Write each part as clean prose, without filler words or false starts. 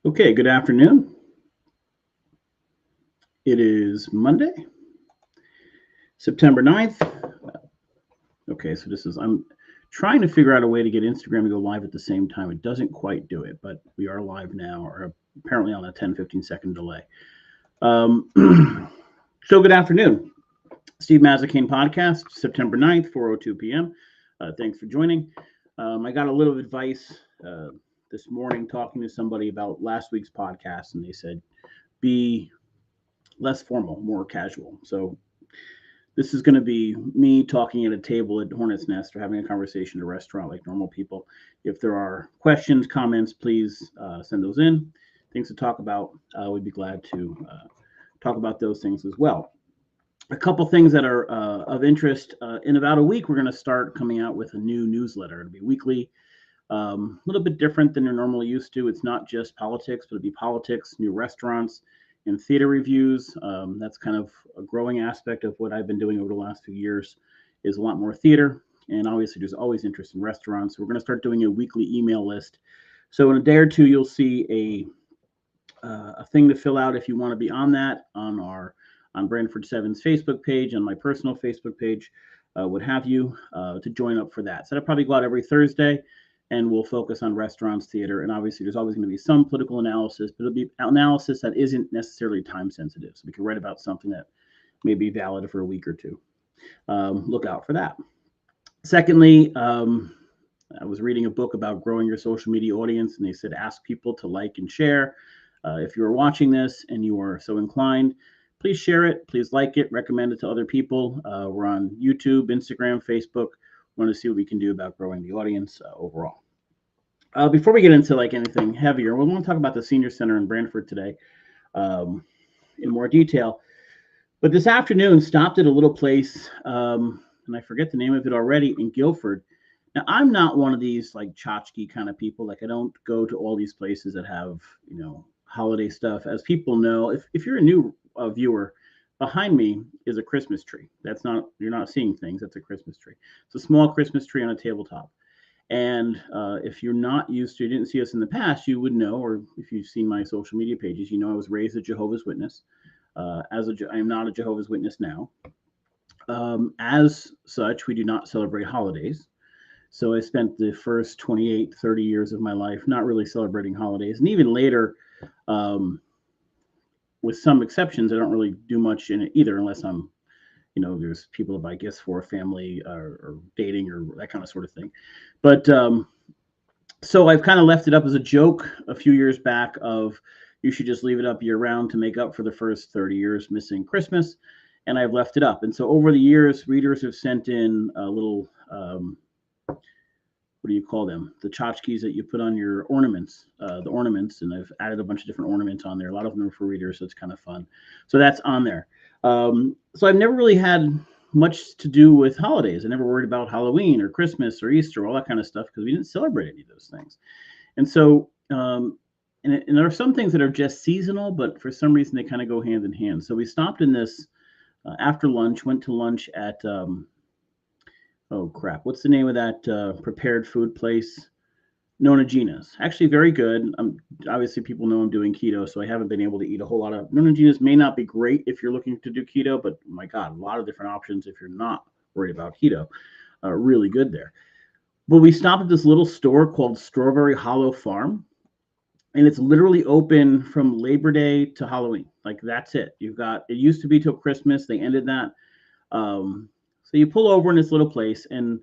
Okay, good afternoon. It is Monday, September 9th. Okay, so I'm trying to figure out a way to get Instagram to go live at the same time. It doesn't quite do it, but we are live now, or apparently on a 10-15 second delay. Um, so good afternoon. Steve Mazzacane podcast, September 9th, 4:02 p.m. Thanks for joining. I got a little advice this morning talking to somebody about last week's podcast, and they said, be less formal, more casual. So this is going to be me talking at a table at Hornet's Nest or having a conversation at a restaurant like normal people. If there are questions, comments, please send those in. Things to talk about. We'd be glad to talk about those things as well. A couple things that are of interest. In about a week, we're going to start coming out with a new newsletter. It'll be weekly, a little bit different than you're normally used to. It's not just politics, but it'll be politics, new restaurants, and theater reviews. That's kind of a growing aspect of what I've been doing over the last few years is a lot more theater. And obviously, there's always interest in restaurants. So we're going to start doing a weekly email list. So in a day or two, you'll see a thing to fill out if you want to be on that on Branford 7's Facebook page, on my personal Facebook page, what have you, to join up for that. So that'll probably go out every Thursday, and we'll focus on restaurants, theater, and obviously there's always going to be some political analysis, but it'll be analysis that isn't necessarily time sensitive. So we can write about something that may be valid for a week or two. Look out for that. Secondly, I was reading a book about growing your social media audience, and they said ask people to like and share. If you are watching this and you are so inclined, please share it, please like it, recommend it to other people. We're on YouTube, Instagram, Facebook. We want to see what we can do about growing the audience overall. Before we get into like anything heavier, we want to talk about the Senior Center in Branford today in more detail. But this afternoon, stopped at a little place, and I forget the name of it already, in Guilford. Now, I'm not one of these like tchotchke kind of people. Like I don't go to all these places that have, holiday stuff. As people know, if you're a new viewer, behind me is a Christmas tree. You're not seeing things. That's a Christmas tree. It's a small Christmas tree on a tabletop. And if you're not used to, you didn't see us in the past, you would know, or if you've seen my social media pages, you know I was raised a Jehovah's Witness. I am not a Jehovah's Witness now. As such, we do not celebrate holidays. So I spent the first 28, 30 years of my life not really celebrating holidays. And even later, with some exceptions, I don't really do much in it either, unless there's people to buy gifts for, family, or dating, or that kind of sort of thing. But so I've kind of left it up as a joke a few years back of you should just leave it up year round to make up for the first 30 years missing Christmas. And I've left it up. And so over the years, readers have sent in a little, what do you call them? The tchotchkes that you put on your ornaments, the ornaments. And I've added a bunch of different ornaments on there. A lot of them are for readers, so it's kind of fun. So that's on there. So I've never really had much to do with holidays. I never worried about Halloween or Christmas or Easter, all that kind of stuff, because we didn't celebrate any of those things. And so, and there are some things that are just seasonal, but for some reason they kind of go hand in hand. So we stopped in this after lunch, went to lunch at, oh crap, what's the name of that prepared food place? Nona Gina's. Actually very good. Obviously people know I'm doing keto, so I haven't been able to eat a whole lot of. Nona Gina's may not be great if you're looking to do keto, but my God, a lot of different options if you're not worried about keto. Really good there. But we stopped at this little store called Strawberry Hollow Farm, and it's literally open from Labor Day to Halloween. Like that's it. It used to be till Christmas. They ended that. So you pull over in this little place, and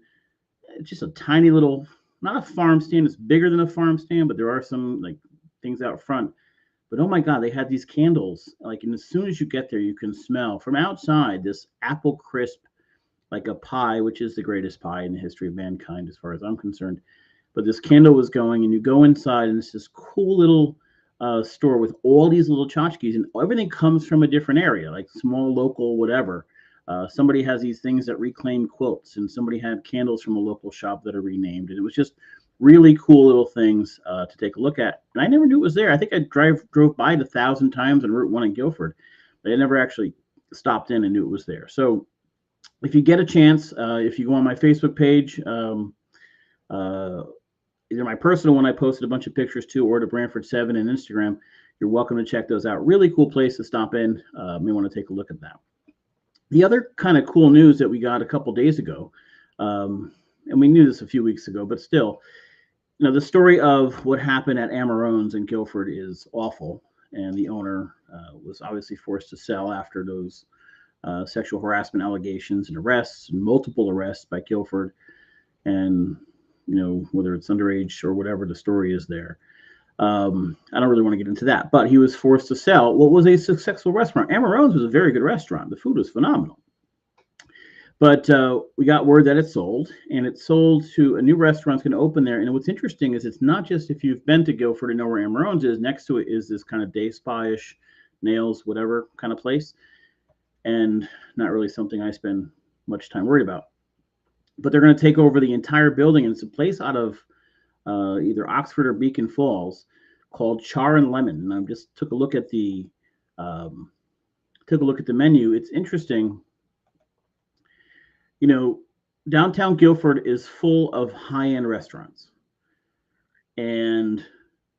it's just a tiny little, not a farm stand. It's bigger than a farm stand, but there are some like things out front. But oh my God, they had these candles. Like, and as soon as you get there, you can smell from outside this apple crisp, like a pie, which is the greatest pie in the history of mankind, as far as I'm concerned. But this candle was going, and you go inside, and it's this cool little store with all these little tchotchkes, and everything comes from a different area, like small, local, whatever. Somebody has these things that reclaim quilts, and somebody had candles from a local shop that are renamed. And it was just really cool little things to take a look at. And I never knew it was there. I think I drove by it 1,000 times on Route 1 in Guilford, but I never actually stopped in and knew it was there. So if you get a chance, if you go on my Facebook page, either my personal one I posted a bunch of pictures to, or to Branford 7 and Instagram. You're welcome to check those out. Really cool place to stop in. May want to take a look at that. The other kind of cool news that we got a couple days ago, and we knew this a few weeks ago, but still, the story of what happened at Amarone's in Guilford is awful, and the owner was obviously forced to sell after those sexual harassment allegations and arrests, multiple arrests by Guilford, and whether it's underage or whatever the story is there. I don't really want to get into that, but he was forced to sell what was a successful restaurant. Amarone's was a very good restaurant. The food was phenomenal. But we got word that it sold, and it sold to a new restaurant's going to open there. And what's interesting is it's not just if you've been to Guilford and know where Amarone's is, next to it is this kind of day spa-ish, nails, whatever kind of place. And not really something I spend much time worried about. But they're going to take over the entire building, and it's a place out of either Oxford or Beacon Falls called Char and Lemon. And I just took a look at the menu. It's interesting. Downtown Guilford is full of high-end restaurants, and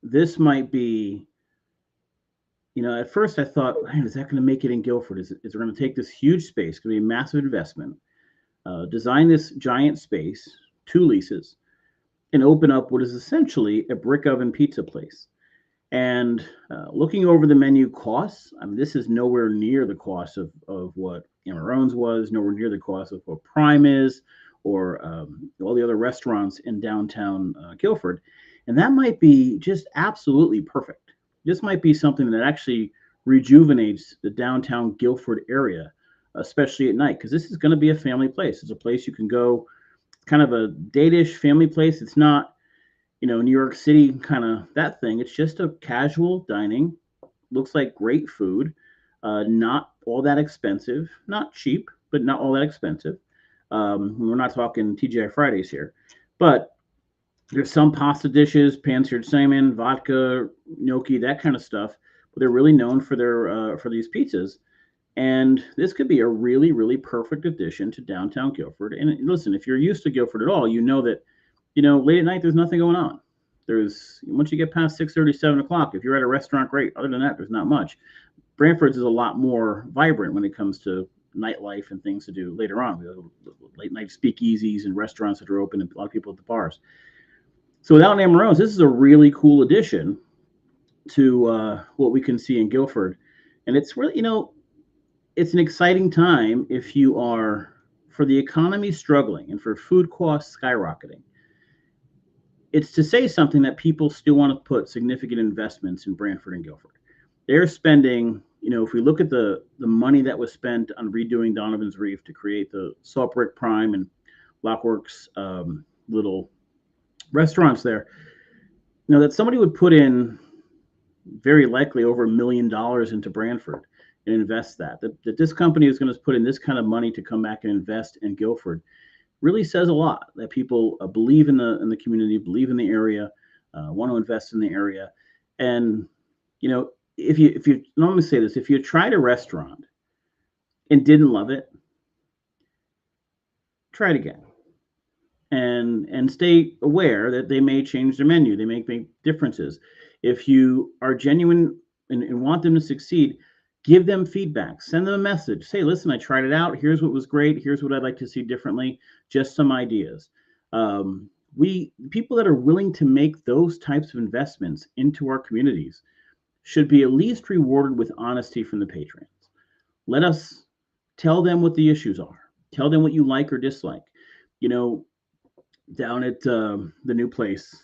this might be. At first I thought, man, is that going to make it in Guilford? Is it going to take this huge space? It's going to be a massive investment. Design this giant space, 2 leases, and open up what is essentially a brick oven pizza place. And looking over the menu costs, this is nowhere near the cost of what Amarone's was, nowhere near the cost of what Prime is, or all the other restaurants in downtown Guilford. And that might be just absolutely perfect. This might be something that actually rejuvenates the downtown Guilford area, especially at night, because this is going to be a family place. It's a place you can go, kind of a date-ish family place. It's not, New York City kind of that thing. It's just a casual dining. Looks like great food. Not all that expensive. Not cheap, but not all that expensive. We're not talking TGI Fridays here. But there's some pasta dishes, pan-seared salmon, vodka, gnocchi, that kind of stuff. But they're really known for their for these pizzas. And this could be a really, really perfect addition to downtown Guilford. And listen, if you're used to Guilford at all, you know that, late at night, there's nothing going on. Once you get past 6:30, 7 o'clock, if you're at a restaurant, great. Other than that, there's not much. Branford's is a lot more vibrant when it comes to nightlife and things to do later on. We have late night speakeasies and restaurants that are open and a lot of people at the bars. So without Amarone's, this is a really cool addition to what we can see in Guilford. And it's really, it's an exciting time if you are, for the economy struggling and for food costs skyrocketing. It's to say something that people still want to put significant investments in Branford and Guilford. They're spending, if we look at the money that was spent on redoing Donovan's Reef to create the Salt Brick Prime and Lockworks little restaurants there, that somebody would put in very likely over $1 million into Branford and invest that this company is going to put in this kind of money to come back and invest in Guilford really says a lot, that people believe in the community, believe in the area, want to invest in the area. And if you let me say this, if you tried a restaurant and didn't love it, try it again. And stay aware that they may change their menu. They make big differences. If you are genuine and want them to succeed, give them feedback. Send them a message. Say, listen, I tried it out. Here's what was great. Here's what I'd like to see differently. Just some ideas. People that are willing to make those types of investments into our communities should be at least rewarded with honesty from the patrons. Let us tell them what the issues are. Tell them what you like or dislike. Down at the new place,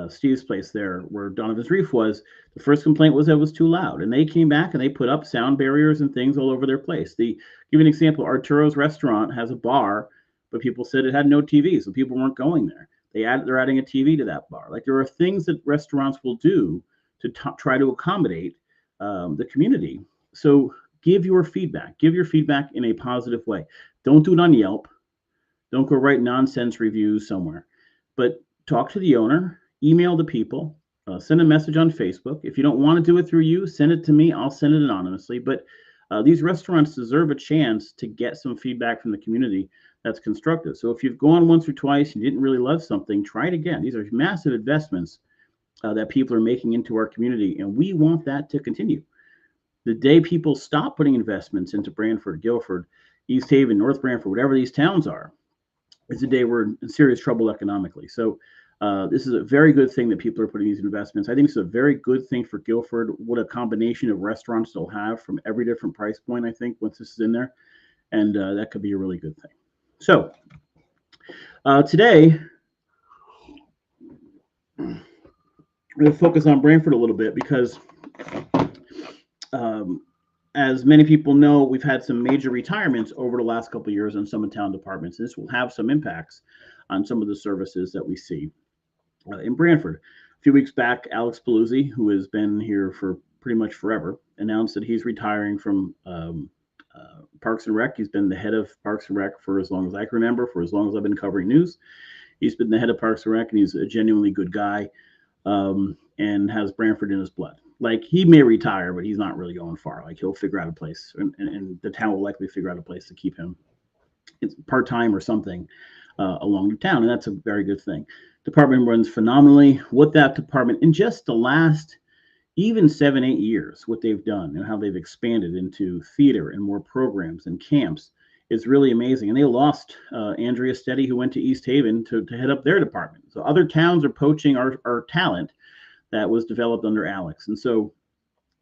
Steve's place there, where Donovan's Reef was, the first complaint was that it was too loud. And they came back and they put up sound barriers and things all over their place. Give you an example, Arturo's restaurant has a bar, but people said it had no TV, so people weren't going there. They're adding a TV to that bar. Like, there are things that restaurants will do to try to accommodate the community. So give your feedback. Give your feedback in a positive way. Don't do it on Yelp. Don't go write nonsense reviews somewhere. But talk to the owner, email the people, send a message on Facebook. If you don't want to do it through you, send it to me. I'll send it anonymously. But these restaurants deserve a chance to get some feedback from the community that's constructive. So if you've gone once or twice, you didn't really love something, try it again. These are massive investments that people are making into our community, and we want that to continue. The day people stop putting investments into Branford, Guilford, East Haven, North Branford, whatever these towns are, is the day we're in serious trouble economically. So this is a very good thing that people are putting these investments. I think it's a very good thing for Guilford. What a combination of restaurants they'll have from every different price point, I think, once this is in there. And that could be a really good thing. So today, we're going to focus on Branford a little bit because as many people know, we've had some major retirements over the last couple of years on some of town departments. This will have some impacts on some of the services that we see in Branford. A few weeks back, Alex Paluzzi, who has been here for pretty much forever, announced that he's retiring from Parks and Rec. He's been the head of Parks and Rec for as long as I can remember, for as long as I've been covering news. He's been the head of Parks and Rec, and he's a genuinely good guy and has Branford in his blood. Like, he may retire, but he's not really going far. Like, he'll figure out a place, and the town will likely figure out a place to keep him. It's part-time or something along the town, and that's a very good thing. Department runs phenomenally. What that department, in just the last even 7-8 years, what they've done and how they've expanded into theater and more programs and camps is really amazing. And they lost Andrea Steady, who went to East Haven to head up their department. So other towns are poaching our talent that was developed under Alex. And so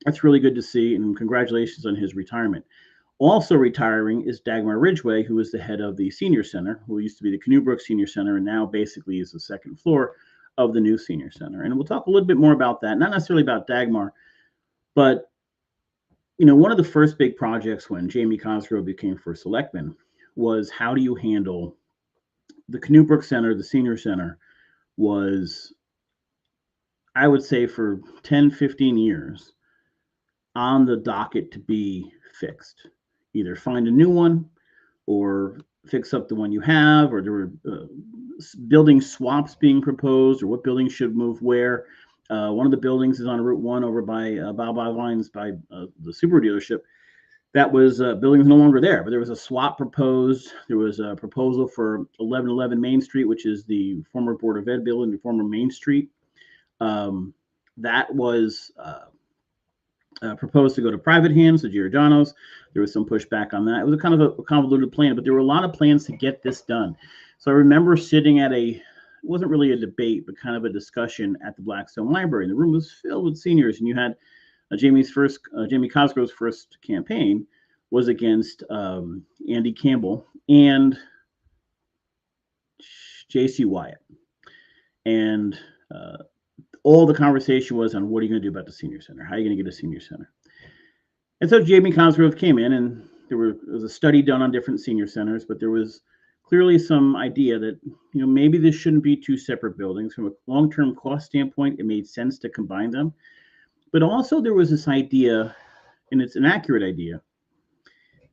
that's really good to see. And congratulations on his retirement. Also retiring is Dagmar Ridgway, who is the head of the senior center, who used to be the Canoe Senior Center and now basically is the second floor of the new senior center. And we'll talk a little bit more about that, not necessarily about Dagmar, but one of the first big projects when Jamie Cosgrove became first selectman was, how do you handle the Canoe Center? The senior center was, I would say, for 10, 15 years on the docket to be fixed. Either find a new one or fix up the one you have, or there were building swaps being proposed, or what building should move where. One of the buildings is on Route 1 over by Bob Lines by the Subaru dealership. That was building is no longer there, but there was a swap proposed. There was a proposal for 1111 Main Street, which is the former Board of Ed building, the former Main Street. That was proposed to go to private hands, the Giordano's. There was some pushback on that. It was a kind of a convoluted plan, but there were a lot of plans to get this done. So I remember sitting at it wasn't really a debate, but kind of a discussion at the Blackstone Library. And the room was filled with seniors, and you had Jamie Cosgrove's first campaign was against Andy Campbell and J.C. Wyatt. And all the conversation was on, what are you going to do about the senior center? How are you going to get a senior center? And so Jamie Cosgrove came in, and there was a study done on different senior centers, but there was clearly some idea that maybe this shouldn't be two separate buildings. From a long-term cost standpoint, it made sense to combine them. But also there was this idea, and it's an accurate idea,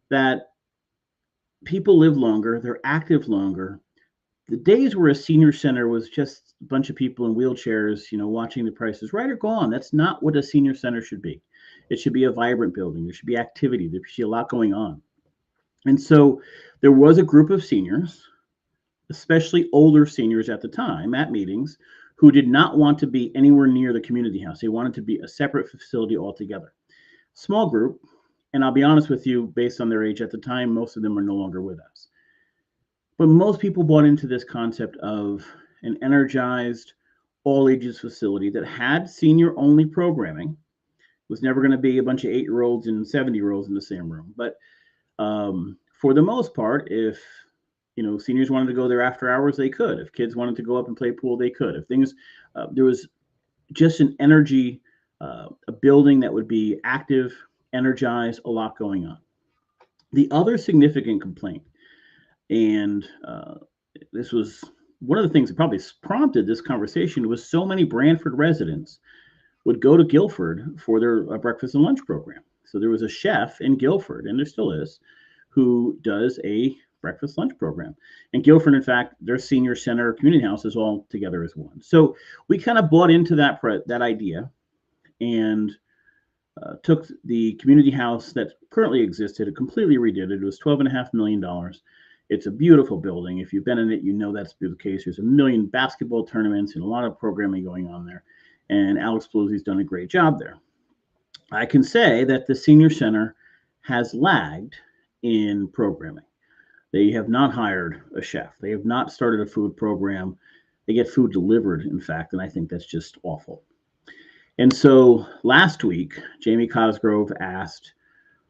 that people live longer, they're active longer. The days where a senior center was just a bunch of people in wheelchairs, watching The Price is Right are gone. That's not what a senior center should be. It should be a vibrant building. There should be activity. There should be a lot going on. And so there was a group of seniors, especially older seniors at the time at meetings, who did not want to be anywhere near the community house. They wanted to be a separate facility altogether. Small group, and I'll be honest with you, based on their age at the time, most of them are no longer with us. But most people bought into this concept of an energized, all-ages facility that had senior-only programming. It was never going to be a bunch of 8-year-olds and 70-year-olds in the same room. But for the most part, if seniors wanted to go there after hours, they could. If kids wanted to go up and play pool, they could. If things, there was just an energy, a building that would be active, energized, a lot going on. The other significant complaint, and this was one of the things that probably prompted this conversation, was so many Branford residents would go to Guilford for their breakfast and lunch program. So there was a chef in Guilford, and there still is, who does a breakfast lunch program. And Guilford, in fact, their senior center community house is all together as one. So we kind of bought into that idea and took the community house that currently existed and completely redid it. It was $12.5 million. It's a beautiful building. If you've been in it, you know that's the case. There's a million basketball tournaments and a lot of programming going on there. And Alex Pelusi's done a great job there. I can say that the senior center has lagged in programming. They have not hired a chef. They have not started a food program. They get food delivered, in fact, and I think that's just awful. And so last week, Jamie Cosgrove asked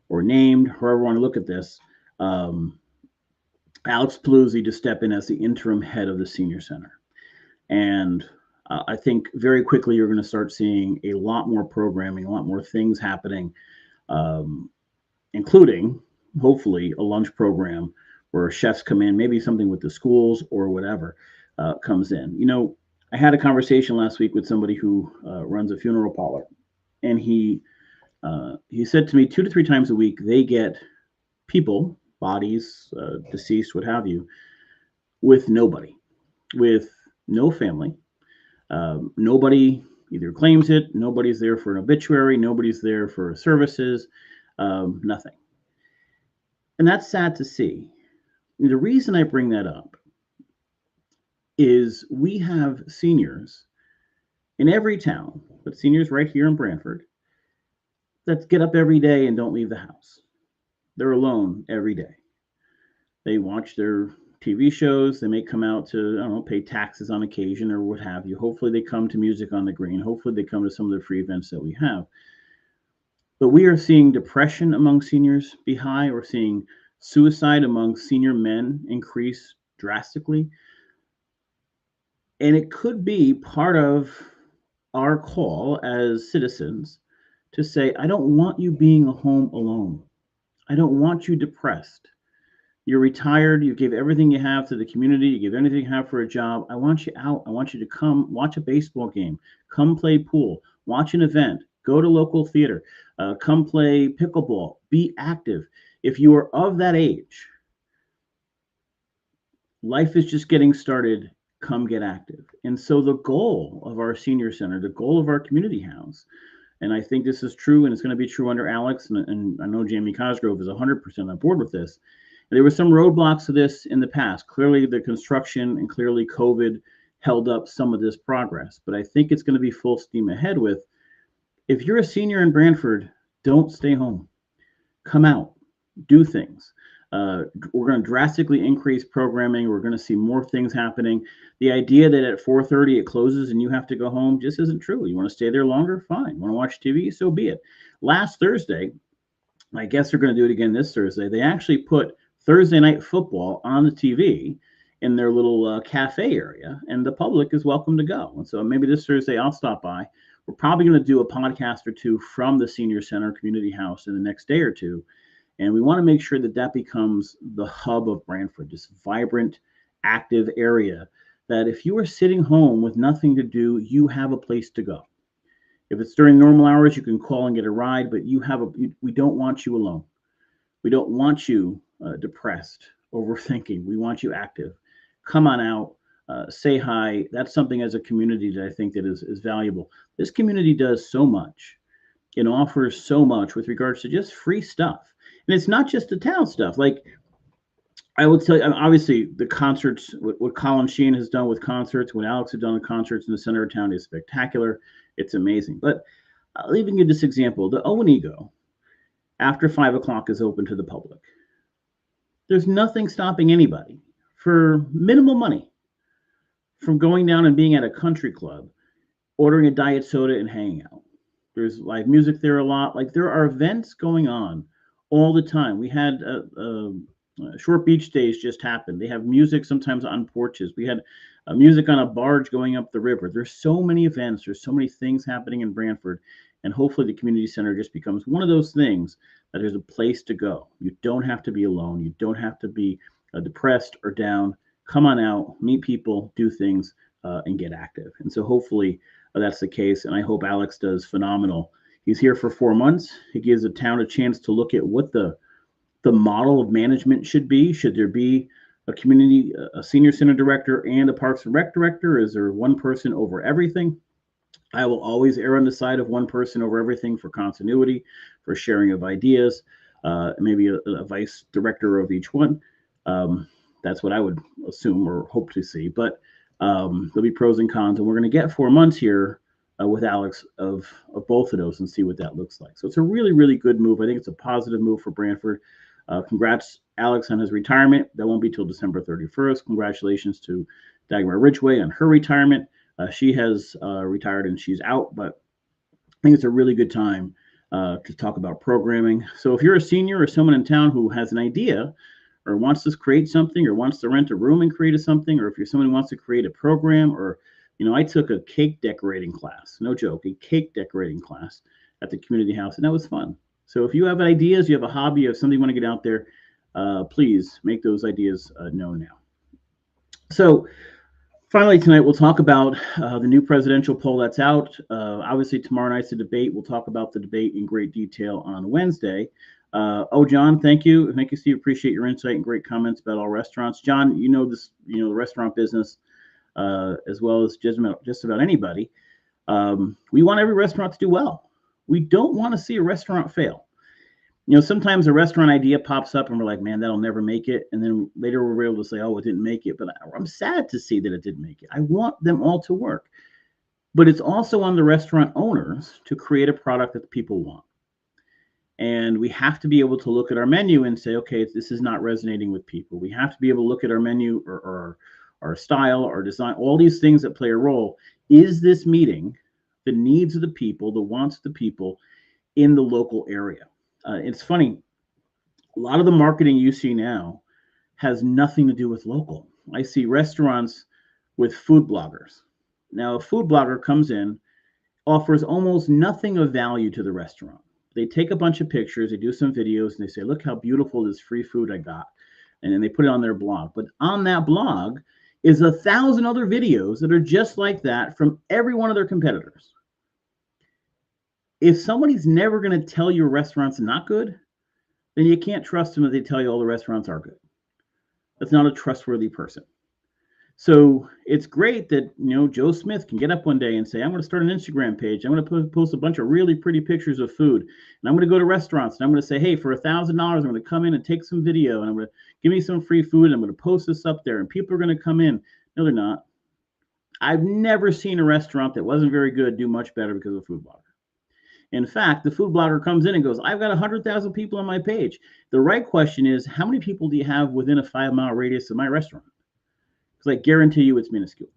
or named, however you want to look at this, Alex Pelusi to step in as the interim head of the senior center. And I think very quickly you're going to start seeing a lot more programming, a lot more things happening, including hopefully a lunch program where chefs come in, maybe something with the schools or whatever comes in. You know, I had a conversation last week with somebody who runs a funeral parlor, and he said to me 2 to 3 times a week they get people, bodies, deceased, what have you, with nobody, with no family. Nobody either claims it, nobody's there for an obituary, nobody's there for services, nothing. And that's sad to see. And the reason I bring that up is we have seniors in every town, but seniors right here in Branford, that get up every day and don't leave the house. They're alone every day. They watch their TV shows. They may come out to, I don't know, pay taxes on occasion or what have you. Hopefully they come to Music on the Green. Hopefully they come to some of the free events that we have. But we are seeing depression among seniors be high. We're seeing suicide among senior men increase drastically. And it could be part of our call as citizens to say, I don't want you being home alone. I don't want you depressed. You're retired. You gave everything you have to the community. You gave anything you have for a job. I want you out. I want you to come watch a baseball game, come play pool, watch an event, go to local theater, come play pickleball, be active. If you are of that age, life is just getting started. Come get active. And so the goal of our senior center, the goal of our community house, and I think this is true, and it's going to be true under Alex, and I know Jamie Cosgrove is 100% on board with this. There were some roadblocks to this in the past. Clearly, the construction and clearly COVID held up some of this progress. But I think it's going to be full steam ahead with, if you're a senior in Branford, don't stay home. Come out, do things. We're going to drastically increase programming. We're going to see more things happening. The idea that at 4:30 it closes and you have to go home just isn't true. You want to stay there longer? Fine. Want to watch TV? So be it. Last Thursday, I guess they're going to do it again this Thursday. They actually put Thursday night football on the TV in their little cafe area, and the public is welcome to go. And so maybe this Thursday I'll stop by. We're probably going to do a podcast or two from the Senior Center Community House in the next day or two. And we want to make sure that that becomes the hub of Branford, this vibrant, active area that if you are sitting home with nothing to do, you have a place to go. If it's during normal hours, you can call and get a ride, but we don't want you alone. We don't want you depressed, overthinking. We want you active. Come on out, say hi. That's something as a community that I think that is valuable. This community does so much. It offers so much with regards to just free stuff. And it's not just the town stuff. Like I will tell you, obviously the concerts, what Colin Sheehan has done with concerts, what Alex has done with concerts in the center of town is spectacular. It's amazing. But I'll even give this example. The O and Ego, after 5 o'clock, is open to the public. There's nothing stopping anybody for minimal money from going down and being at a country club, ordering a diet soda and hanging out. There's live music there a lot. Like there are events going on all the time. We had Short Beach Days just happened. They have music sometimes on porches. We had music on a barge going up the river. There's so many events. There's so many things happening in Branford. And hopefully the community center just becomes one of those things that there's a place to go. You don't have to be alone. You don't have to be depressed or down. Come on out, meet people, do things, and get active. And so hopefully that's the case. And I hope Alex does phenomenal. He's here for 4 months. He gives the town a chance to look at what the model of management should be. Should there be a senior center director and a Parks and Rec director? Is there one person over everything? I will always err on the side of one person over everything for continuity, for sharing of ideas, maybe a vice director of each one. That's what I would assume or hope to see. But there'll be pros and cons, and we're going to get 4 months here with Alex of both of those and see what that looks like. So it's a really, really good move. I think it's a positive move for Branford. Congrats, Alex, on his retirement. That won't be till December 31st. Congratulations to Dagmar Ridgway on her retirement. She has retired and she's out, but I think it's a really good time to talk about programming. So if you're a senior or someone in town who has an idea or wants to create something or wants to rent a room and create something, or if you're someone who wants to create a program, or, I took a cake decorating class, no joke, a cake decorating class at the community house, and that was fun. So if you have ideas, you have a hobby, you have something you want to get out there, please make those ideas known now. So finally, tonight we'll talk about the new presidential poll that's out. Obviously, tomorrow night's the debate. We'll talk about the debate in great detail on Wednesday. John, thank you. Thank you, Steve. Appreciate your insight and great comments about all restaurants. John, the restaurant business as well as just about anybody. We want every restaurant to do well. We don't want to see a restaurant fail. Sometimes a restaurant idea pops up and we're like, man, that'll never make it. And then later we're able to say, oh, it didn't make it. But I'm sad to see that it didn't make it. I want them all to work. But it's also on the restaurant owners to create a product that the people want. And we have to be able to look at our menu and say, okay, this is not resonating with people. We have to be able to look at our menu or our style, our design, all these things that play a role. Is this meeting the needs of the people, the wants of the people in the local area? It's funny, a lot of the marketing you see now has nothing to do with local. I see restaurants with food bloggers. Now, a food blogger comes in, offers almost nothing of value to the restaurant. They take a bunch of pictures, they do some videos, and they say, look how beautiful this free food I got. And then they put it on their blog. But on that blog is 1,000 other videos that are just like that from every one of their competitors. If somebody's never going to tell you a restaurant's not good, then you can't trust them if they tell you all the restaurants are good. That's not a trustworthy person. So it's great that, Joe Smith can get up one day and say, I'm going to start an Instagram page. I'm going to post a bunch of really pretty pictures of food. And I'm going to go to restaurants and I'm going to say, hey, for $1,000, I'm going to come in and take some video and I'm going to give me some free food. And I'm going to post this up there and people are going to come in. No, they're not. I've never seen a restaurant that wasn't very good do much better because of a food blogger. In fact, the food blogger comes in and goes, I've got 100,000 people on my page. The right question is, how many people do you have within a 5-mile radius of my restaurant? Because I guarantee you it's minuscule.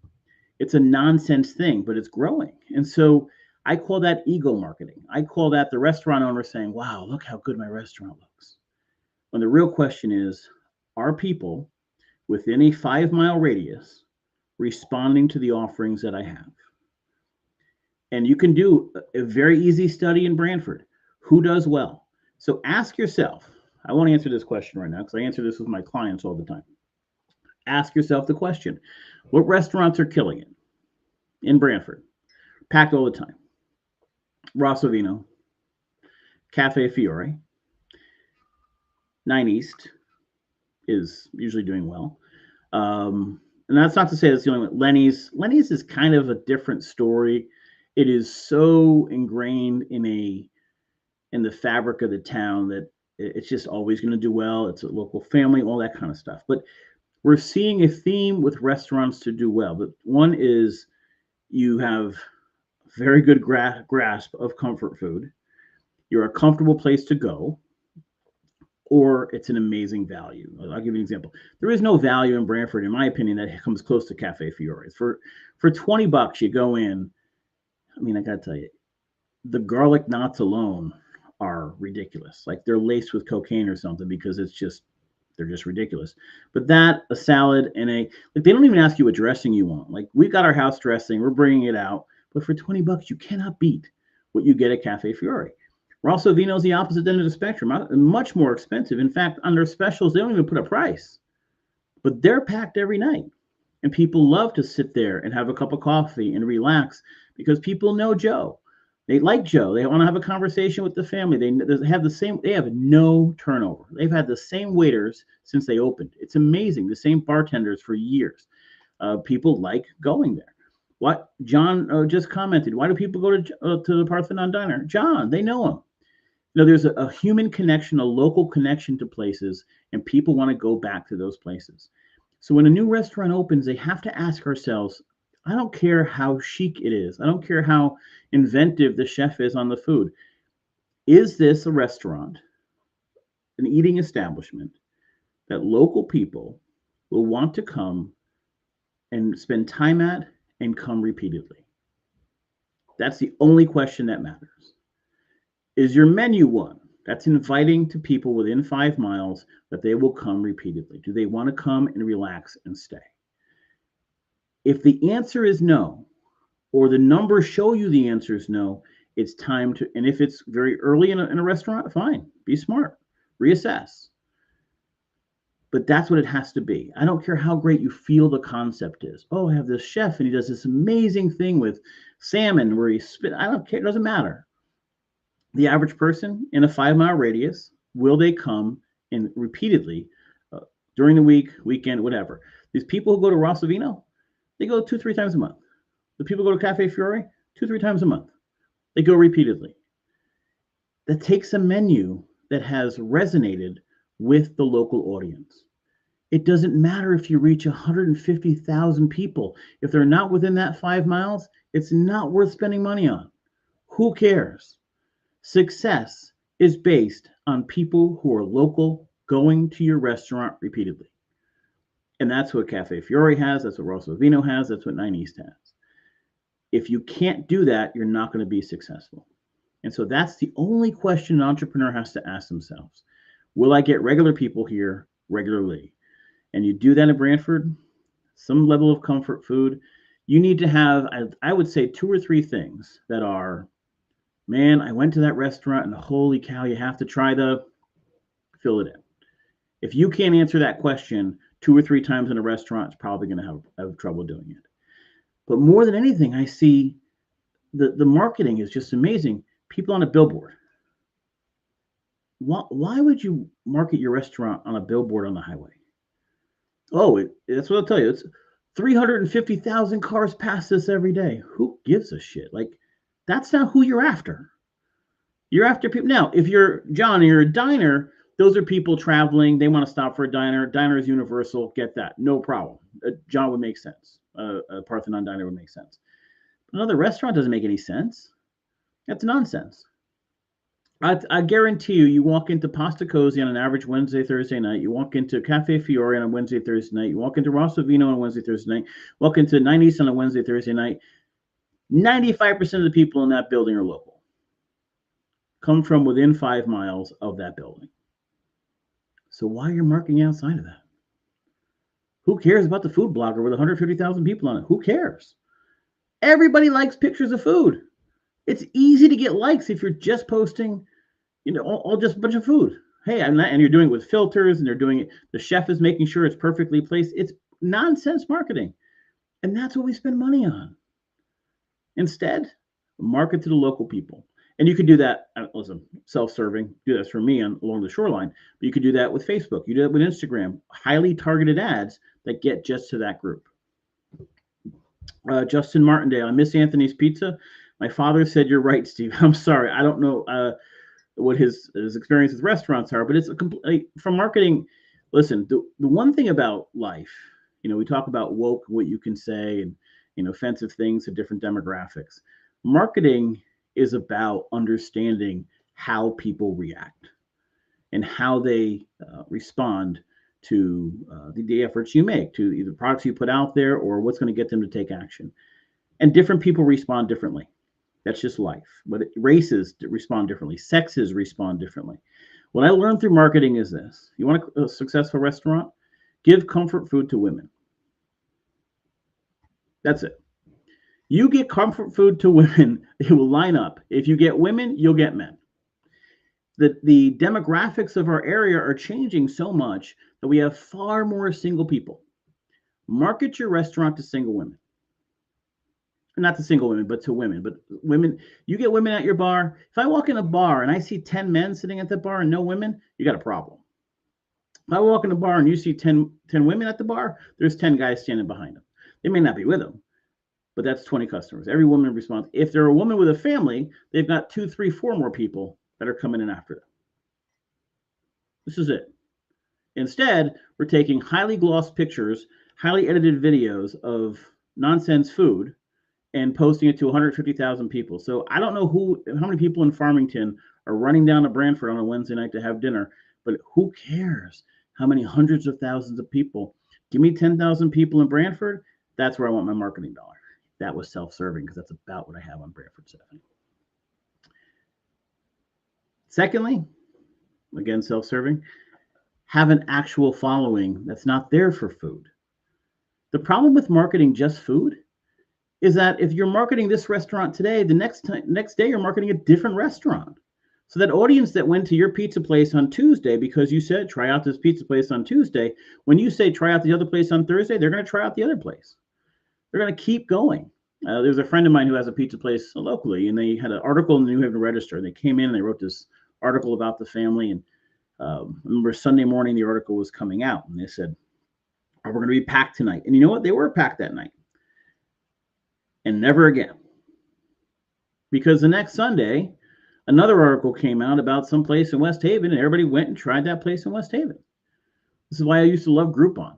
It's a nonsense thing, but it's growing. And so I call that ego marketing. I call that the restaurant owner saying, wow, look how good my restaurant looks. When the real question is, are people within a 5-mile radius responding to the offerings that I have? And you can do a very easy study in Branford. Who does well? So ask yourself, I won't answer this question right now because I answer this with my clients all the time. Ask yourself the question, what restaurants are killing it in Branford? Packed all the time. Rosso Vino, Cafe Fiore, 9 East is usually doing well. And that's not to say that's the only one. Lenny's is kind of a different story. It is so ingrained in the fabric of the town that it's just always going to do well. It's a local family, all that kind of stuff. But we're seeing a theme with restaurants to do well. But one is you have very good grasp of comfort food. You're a comfortable place to go, or it's an amazing value. I'll give you an example. There is no value in Branford, in my opinion, that comes close to Cafe Fiore. For $20, you go in. I mean, I got to tell you, the garlic knots alone are ridiculous. Like they're laced with cocaine or something because they're just ridiculous. But that, a salad, and they don't even ask you what dressing you want. Like we've got our house dressing, we're bringing it out. But for $20, you cannot beat what you get at Cafe Fiore. Rosso Vino is the opposite end of the spectrum, much more expensive. In fact, on their specials, they don't even put a price. But they're packed every night. And people love to sit there and have a cup of coffee and relax because people know Joe. They like Joe. They want to have a conversation with the family. They have no turnover. They've had the same waiters since they opened. It's amazing. The same bartenders for years. People like going there. What John just commented, why do people go to the Parthenon Diner? John, they know him. There's a human connection, a local connection to places, and people want to go back to those places. So when a new restaurant opens, they have to ask ourselves, I don't care how chic it is. I don't care how inventive the chef is on the food. Is this a restaurant, an eating establishment that local people will want to come and spend time at and come repeatedly? That's the only question that matters. Is your menu one that's inviting to people within 5 miles that they will come repeatedly? Do they want to come and relax and stay? If the answer is no, or the numbers show you the answer is no, it's time to, and if it's very early in a restaurant, fine, be smart, reassess. But that's what it has to be. I don't care how great you feel the concept is. Oh, I have this chef and he does this amazing thing with salmon where he spit. I don't care. It doesn't matter. The average person in a 5 mile radius, will they come and repeatedly during the week, weekend, whatever? These people who go to Rossavino, they go 2-3 times a month. The people go to Cafe Fiore 2-3 times a month. They go repeatedly. That takes a menu that has resonated with the local audience. It doesn't matter if you reach 150,000 people. If they're not within that 5 miles, it's not worth spending money on. Who cares? Success is based on people who are local going to your restaurant repeatedly. And that's what Cafe Fiore has. That's what Rossavino has. That's what 9 East has. If you can't do that, you're not going to be successful. And so that's the only question an entrepreneur has to ask themselves. Will I get regular people here regularly? And you do that in Branford, some level of comfort food. You need to have, I would say, 2 or 3 things that are, man, I went to that restaurant and holy cow, you have to try the, fill it in. If you can't answer that question 2 or 3 times in a restaurant, it's probably going to have trouble doing it. But more than anything, I see the marketing is just amazing. People on a billboard. Why would you market your restaurant on a billboard on the highway? Oh, that's what I'll tell you. It's 350,000 cars pass this every day. Who gives a shit? Like, that's not who you're after. You're after people. Now, if you're John and you're a diner, those are people traveling. They want to stop for a diner. Diner is universal. Get that. No problem. John would make sense. A Parthenon diner would make sense. Another restaurant doesn't make any sense. That's nonsense. I guarantee you, you walk into Pasta Cozy on an average Wednesday, Thursday night. You walk into Cafe Fiore on a Wednesday, Thursday night. You walk into Rossavino on a Wednesday, Thursday night. Walk into 9 East on a Wednesday, Thursday night. 95% of the people in that building are local. Come from within 5 miles of that building. So why are you marketing outside of that? Who cares about the food blogger with 150,000 people on it? Who cares? Everybody likes pictures of food. It's easy to get likes if you're just posting, all just a bunch of food. Hey, and you're doing it with filters, and they're doing it. The chef is making sure it's perfectly placed. It's nonsense marketing, and that's what we spend money on. Instead, market to the local people, and you could do that. Listen, self-serving. Do this for me along the shoreline, but you could do that with Facebook. You do that with Instagram. Highly targeted ads that get just to that group. Justin Martindale, I miss Anthony's Pizza. My father said, you're right, Steve. I'm sorry. I don't know what his experience with restaurants are, but it's from marketing. Listen, the one thing about life, we talk about woke, what you can say, and offensive things to different demographics. Marketing is about understanding how people react and how they respond to the efforts you make, to either products you put out there or what's going to get them to take action. And different people respond differently. That's just life. But races respond differently. Sexes respond differently. What I learned through marketing is this. You want a successful restaurant? Give comfort food to women. That's it. You get comfort food to women, it will line up. If you get women, you'll get men. The demographics of our area are changing so much that we have far more single people. Market your restaurant to single women. Not to single women, but to women. But women, you get women at your bar. If I walk in a bar and I see 10 men sitting at the bar and no women, you got a problem. If I walk in a bar and you see 10 women at the bar, there's 10 guys standing behind them. They may not be with them, but that's 20 customers. Every woman responds. If they're a woman with a family, they've got 2, 3, 4 more people that are coming in after them. This is it. Instead, we're taking highly glossed pictures, highly edited videos of nonsense food and posting it to 150,000 people. So I don't know how many people in Farmington are running down to Branford on a Wednesday night to have dinner, but who cares how many hundreds of thousands of people? Give me 10,000 people in Branford. That's where I want my marketing dollar. That was self-serving because that's about what I have on Branford 7. Secondly, again, self-serving, have an actual following that's not there for food. The problem with marketing just food is that if you're marketing this restaurant today, the next day you're marketing a different restaurant. So that audience that went to your pizza place on Tuesday because you said try out this pizza place on Tuesday, when you say try out the other place on Thursday, they're going to try out the other place. They're going to keep going. There's a friend of mine who has a pizza place locally, and they had an article in the New Haven Register. And they came in and they wrote this article about the family. And I remember Sunday morning the article was coming out, and they said, "Oh, we're going to be packed tonight." And you know what? They were packed that night. And never again. Because the next Sunday, another article came out about some place in West Haven, and everybody went and tried that place in West Haven. This is why I used to love Groupon.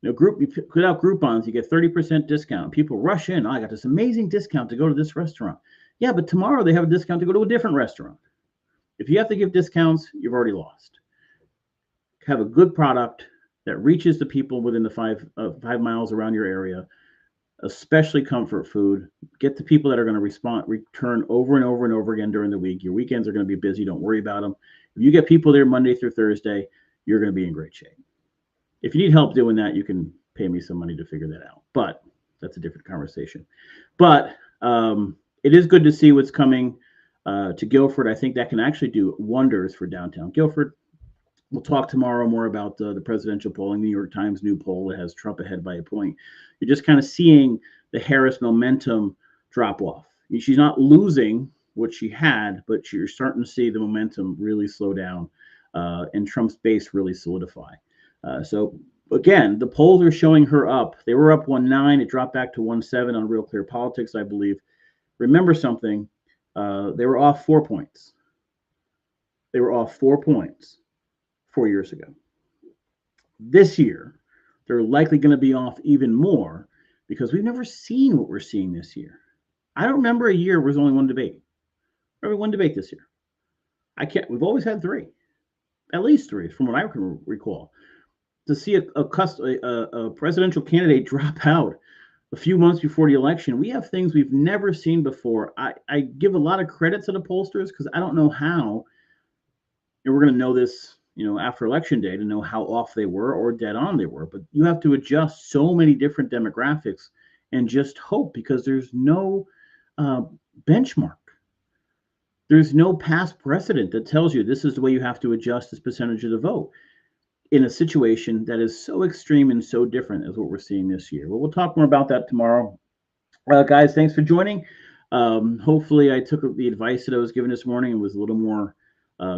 You put out Groupons, you get 30% discount. People rush in. Oh, I got this amazing discount to go to this restaurant. Yeah, but tomorrow they have a discount to go to a different restaurant. If you have to give discounts, you've already lost. Have a good product that reaches the people within the 5 miles around your area, especially comfort food. Get the people that are going to return over and over and over again during the week. Your weekends are going to be busy. Don't worry about them. If you get people there Monday through Thursday, you're going to be in great shape. If you need help doing that, you can pay me some money to figure that out. But that's a different conversation. But it is good to see what's coming to Guilford. I think that can actually do wonders for downtown Guilford. We'll talk tomorrow more about the presidential polling. New York Times new poll that has Trump ahead by a point. You're just kind of seeing the Harris momentum drop off. She's not losing what she had, but you're starting to see the momentum really slow down and Trump's base really solidify. So again, the polls are showing her up. They were up 1.9. It dropped back to 1.7 on Real Clear Politics, I believe. Remember something. They were off 4 points. They were off 4 points 4 years ago. This year, they're likely going to be off even more because we've never seen what we're seeing this year. I don't remember a year where there's only one debate. There was one debate this year. We've always had 3, at least 3, from what I can recall. To see a presidential candidate drop out a few months before the election, we have things we've never seen before. I give a lot of credit to the pollsters because I don't know how, and we're going to know this, after election day to know how off they were or dead on they were. But you have to adjust so many different demographics and just hope because there's no benchmark. There's no past precedent that tells you this is the way you have to adjust this percentage of the vote in a situation that is so extreme and so different as what we're seeing this year. Well, we'll talk more about that tomorrow. Guys, thanks for joining. Hopefully I took the advice that I was given this morning and was a little more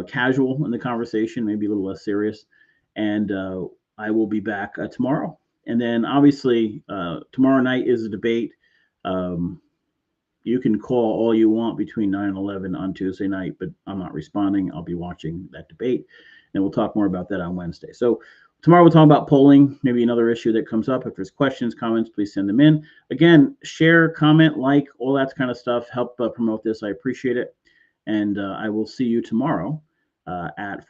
casual in the conversation, maybe a little less serious. And I will be back tomorrow. And then obviously tomorrow night is a debate. You can call all you want between 9 and 11 on Tuesday night, but I'm not responding. I'll be watching that debate. And we'll talk more about that on Wednesday. So tomorrow we'll talk about polling, maybe another issue that comes up. If there's questions, comments, please send them in. Again, share, comment, like, all that kind of stuff. Help promote this. I appreciate it. And I will see you tomorrow at 4.